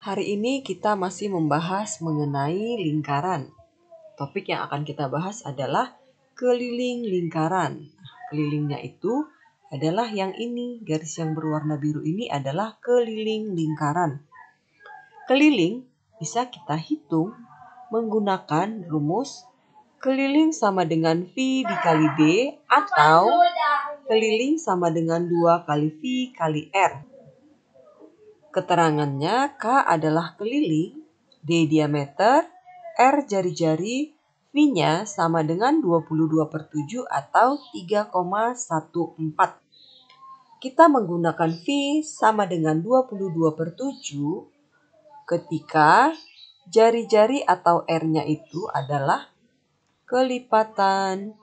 Hari ini kita masih membahas mengenai lingkaran. Topik yang akan kita bahas adalah keliling lingkaran. Kelilingnya itu adalah yang ini, garis yang berwarna biru ini adalah keliling lingkaran. Keliling bisa kita hitung menggunakan rumus keliling sama dengan V dikali D atau keliling sama dengan 2 kali V kali R. Keterangannya, K adalah keliling, D diameter, R jari-jari, V-nya sama dengan 22/7 atau 3,14. Kita menggunakan V sama dengan 22/7 ketika jari-jari atau R-nya itu adalah kelipatan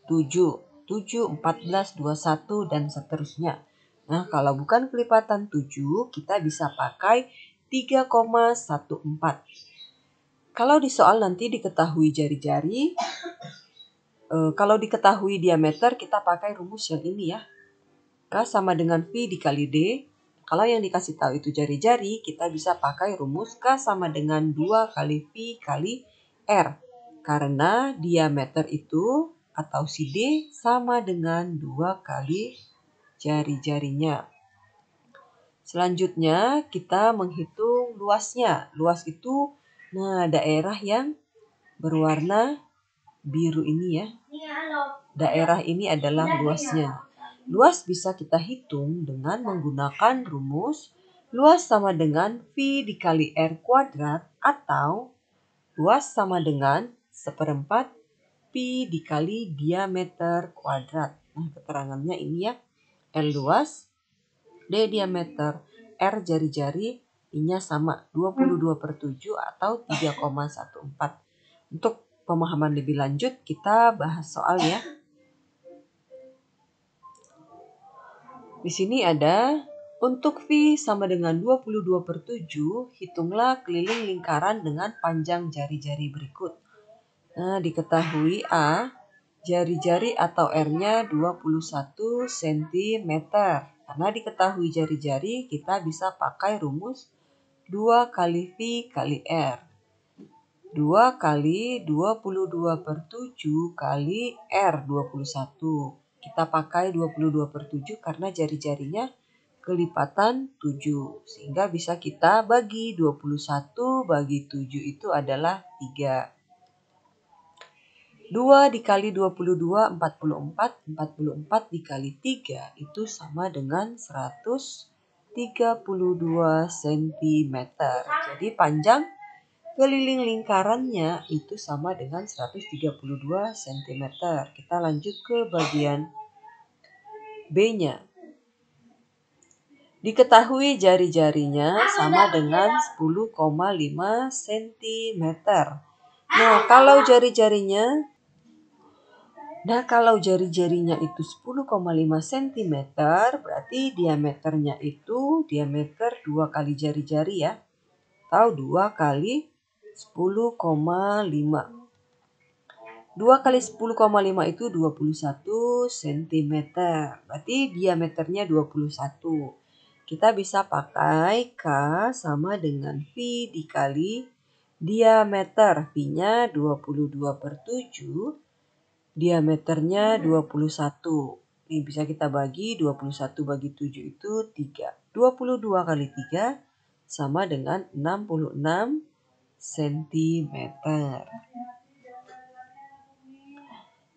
7, 7, 14, 21, dan seterusnya. Nah, kalau bukan kelipatan 7, kita bisa pakai 3,14. Kalau di soal nanti diketahui jari-jari, kalau diketahui diameter, kita pakai rumus yang ini ya. K sama dengan V dikali D. Kalau yang dikasih tahu itu jari-jari, kita bisa pakai rumus K sama dengan 2 kali V kali R. Karena diameter itu atau si D sama dengan 2 kali jari-jarinya. Selanjutnya kita menghitung luasnya. Luas itu daerah yang berwarna biru ini ya. Daerah ini adalah luasnya. Luas bisa kita hitung dengan menggunakan rumus luas sama dengan V dikali R kuadrat atau luas sama dengan 1/4 Pi dikali diameter kuadrat. Nah, keterangannya ini ya. L luas, D diameter, R jari-jari, I-nya sama 22/7 atau 3,14. Untuk pemahaman lebih lanjut, kita bahas soal ya. Di sini ada untuk V sama dengan 22/7, hitunglah keliling lingkaran dengan panjang jari-jari berikut. Nah, diketahui A, jari-jari atau R-nya 21 cm. Karena diketahui jari-jari, kita bisa pakai rumus 2 kali V kali R. 2 kali 22/7 kali R 21. Kita pakai 22/7 karena jari-jarinya kelipatan 7. Sehingga bisa kita bagi 21 bagi 7 itu adalah 3. 2 dikali 22, 44. 44 dikali 3 itu sama dengan 132 cm. Jadi panjang keliling lingkarannya itu sama dengan 132 cm. Kita lanjut ke bagian B-nya. Diketahui jari-jarinya sama dengan 10,5 cm. Nah, kalau jari-jarinya itu 10,5 cm, berarti diameternya itu diameter 2 kali jari-jari ya. Atau 2 kali 10,5. 2 kali 10,5 itu 21 cm. Berarti diameternya 21. Kita bisa pakai K sama dengan V dikali diameter. V-nya 22/7. Diameternya 21. Ini bisa kita bagi 21 bagi 7 itu 3. 22 kali 3 sama dengan 66 cm.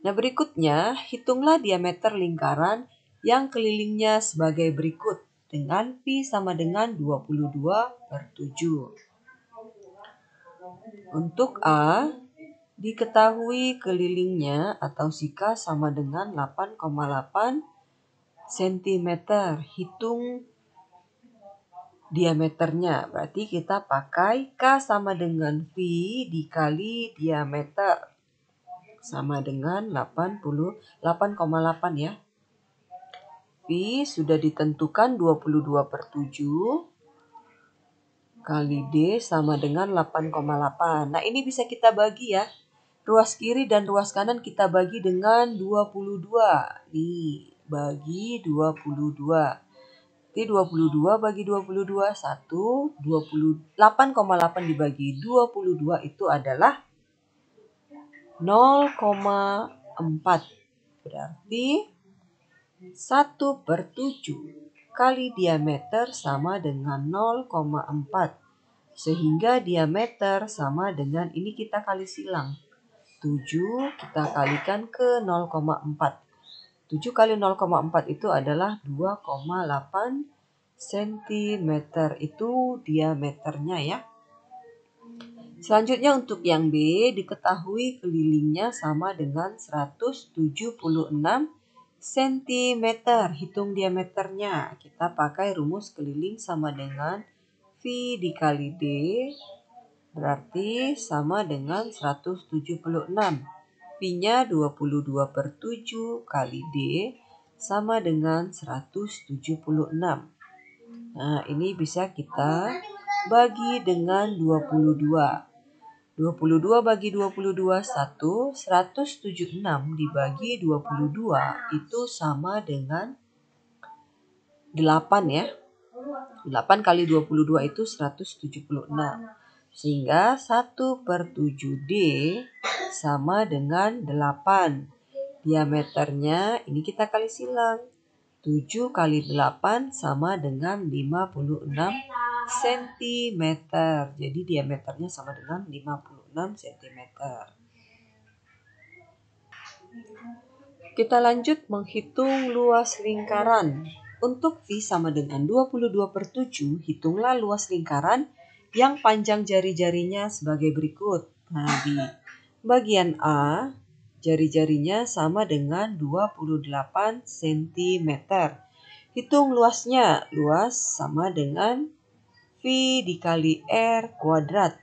Nah, berikutnya hitunglah diameter lingkaran yang kelilingnya sebagai berikut dengan V sama dengan 22/7. Untuk A, diketahui kelilingnya atau si K sama dengan 8,8 cm. Hitung diameternya. Berarti kita pakai K sama dengan V dikali diameter. Sama dengan 8,8 ya. V sudah ditentukan 22/7 kali D sama dengan 8,8. Nah, ini bisa kita bagi ya. Ruas kiri dan ruas kanan kita bagi dengan 22. Nih, bagi 22. Berarti 22 bagi 22, 1, 8,8 dibagi 22 itu adalah 0,4. Berarti 1/7 kali diameter sama dengan 0,4. Sehingga diameter sama dengan, ini kita kali silang. 7 kita kalikan ke 0,4. 7 kali 0,4 itu adalah 2,8 cm. Itu diameternya ya. Selanjutnya untuk yang B, diketahui kelilingnya sama dengan 176 cm. Hitung diameternya. Kita pakai rumus keliling sama dengan V dikali D. Berarti sama dengan 176. V-nya 22/7 kali D sama dengan 176. Nah, ini bisa kita bagi dengan 22. 22 bagi 22, 176 dibagi 22 itu sama dengan 8 ya. 8 kali 22 itu 176. Sehingga 1/7D sama dengan 8. Diameternya ini kita kali silang. 7 kali 8 sama dengan 56 cm. Jadi diameternya sama dengan 56 cm. Kita lanjut menghitung luas lingkaran. Untuk V sama dengan 22/7, hitunglah luas lingkaran yang panjang jari-jarinya sebagai berikut. Nah, di bagian A, jari-jarinya sama dengan 28 cm. Hitung luasnya. Luas sama dengan V dikali R kuadrat.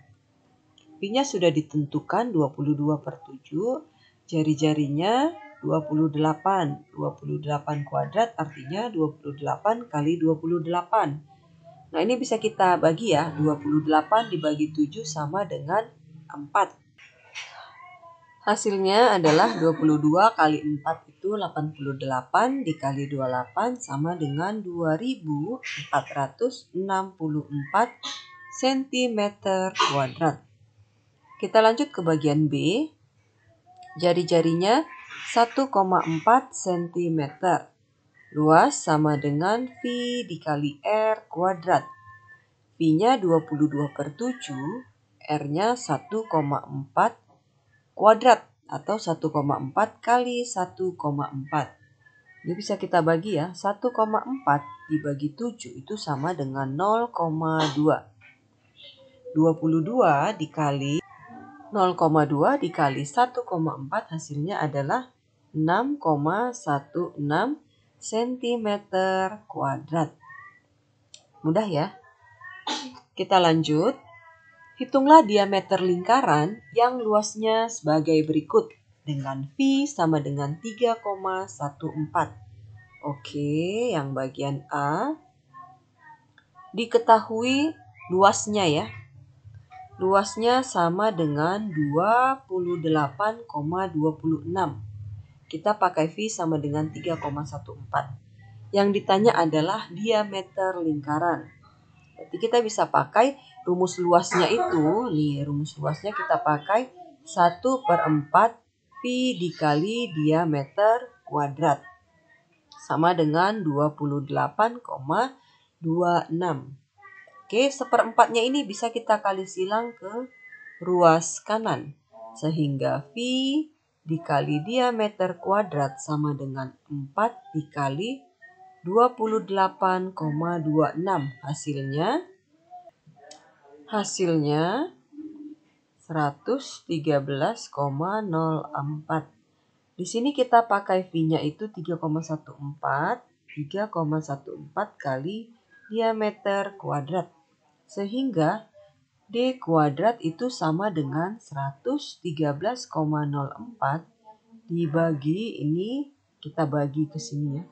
V-nya sudah ditentukan 22/7. Jari-jarinya 28. 28 kuadrat artinya 28 kali 28. Nah, ini bisa kita bagi ya. 28 dibagi 7 sama dengan 4. Hasilnya adalah 22 kali 4 itu 88 dikali 28 sama dengan 2464 cm kuadrat. Kita lanjut ke bagian B. Jari-jarinya 1,4 cm. Luas sama dengan V dikali R kuadrat. V-nya 22/7, R-nya 1,4 kuadrat atau 1,4 kali 1,4. Ini bisa kita bagi ya. 1,4 dibagi 7 itu sama dengan 0,2. 22 dikali 0,2 dikali 1,4 hasilnya adalah 6,16 cm kuadrat. Mudah ya. Kita lanjut. Hitunglah diameter lingkaran yang luasnya sebagai berikut dengan V sama dengan 3,14. Oke, yang bagian A. Diketahui luasnya ya. Luasnya sama dengan 28,26. Kita pakai V sama dengan 3,14. Yang ditanya adalah diameter lingkaran. Berarti kita bisa pakai rumus luasnya itu. Nih, rumus luasnya kita pakai 1/4 V dikali diameter kuadrat. Sama dengan 28,26. Oke, 1/4-nya ini bisa kita kali silang ke ruas kanan. Sehingga V dikali diameter kuadrat sama dengan 4 dikali 28,26. Hasilnya 113,04. Di sini kita pakai V-nya itu 3,14 kali diameter kuadrat. Sehingga D kuadrat itu sama dengan 113,04 dibagi ini, kita bagi ke sini ya.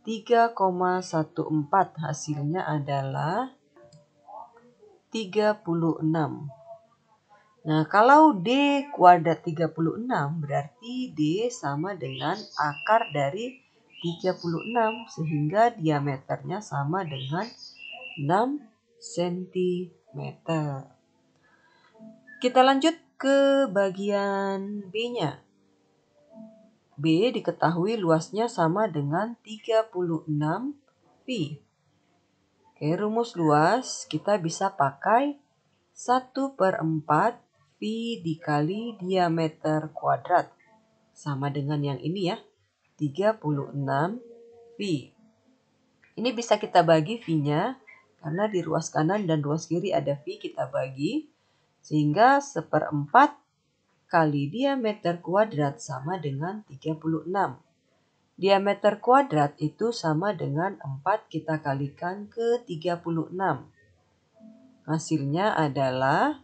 3,14 hasilnya adalah 36. Nah, kalau D kuadrat 36 berarti D sama dengan akar dari 36 sehingga diameternya sama dengan 6 cm. Kita lanjut ke bagian B-nya. B diketahui luasnya sama dengan 36 pi. Oke, rumus luas kita bisa pakai 1/4 pi dikali diameter kuadrat. Sama dengan yang ini ya, 36 pi. Ini bisa kita bagi pi-nya, karena di ruas kanan dan ruas kiri ada pi, kita bagi. Sehingga 1/4 kali diameter kuadrat sama dengan 36. Diameter kuadrat itu sama dengan 4 kita kalikan ke 36. Hasilnya adalah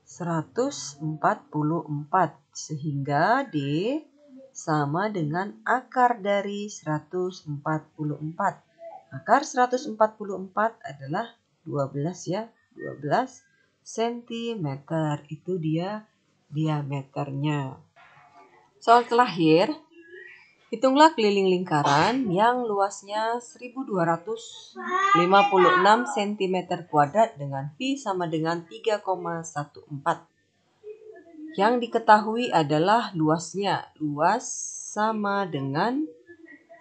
144. Sehingga D sama dengan akar dari 144. Akar 144 adalah 12 ya. 12 cm. Itu dia diameternya. Soal terakhir. Hitunglah keliling lingkaran yang luasnya 1256 cm kuadrat dengan pi sama dengan 3,14. Yang diketahui adalah luasnya. Luas sama dengan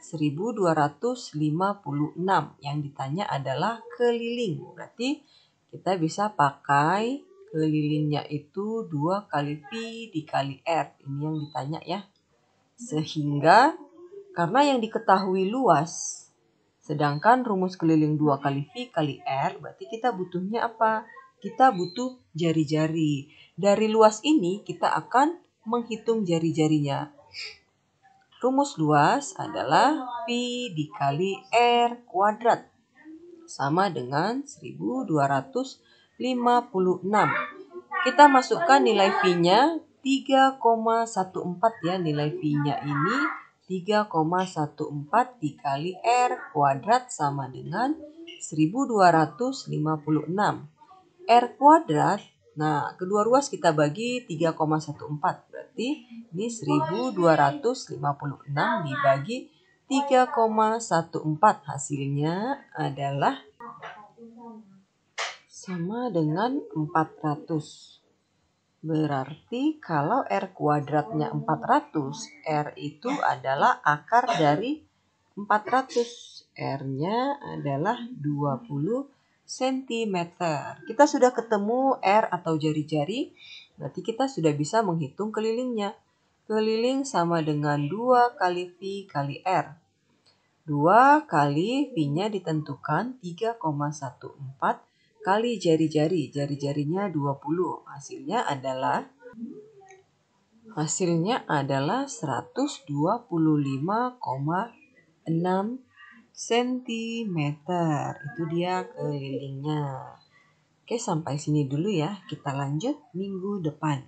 1256. Yang ditanya adalah keliling. Berarti kita bisa pakai kelilingnya itu 2 kali pi dikali r. Ini yang ditanya ya. Sehingga karena yang diketahui luas, sedangkan rumus keliling 2 kali pi kali r, berarti kita butuhnya apa? Kita butuh jari-jari. Dari luas ini kita akan menghitung jari-jarinya. Rumus luas adalah pi dikali r kuadrat. Sama dengan 1256. Kita masukkan nilai pi-nya 3,14 ya. Nilai pi-nya ini 3,14 dikali r kuadrat sama dengan 1256. R kuadrat, nah kedua ruas kita bagi 3,14. Berarti ini 1256 dibagi 3,14. Hasilnya adalah sama dengan 400. Berarti kalau R kuadratnya 400, R itu adalah akar dari 400. R-nya adalah 20 cm. Kita sudah ketemu R atau jari-jari, berarti kita sudah bisa menghitung kelilingnya. Keliling sama dengan 2 kali pi kali R. 2 kali pi-nya ditentukan 3,14 kali jari-jari. Jari-jarinya 20. Hasilnya adalah 125,6 cm. Itu dia kelilingnya. Oke, sampai sini dulu ya. Kita lanjut minggu depan.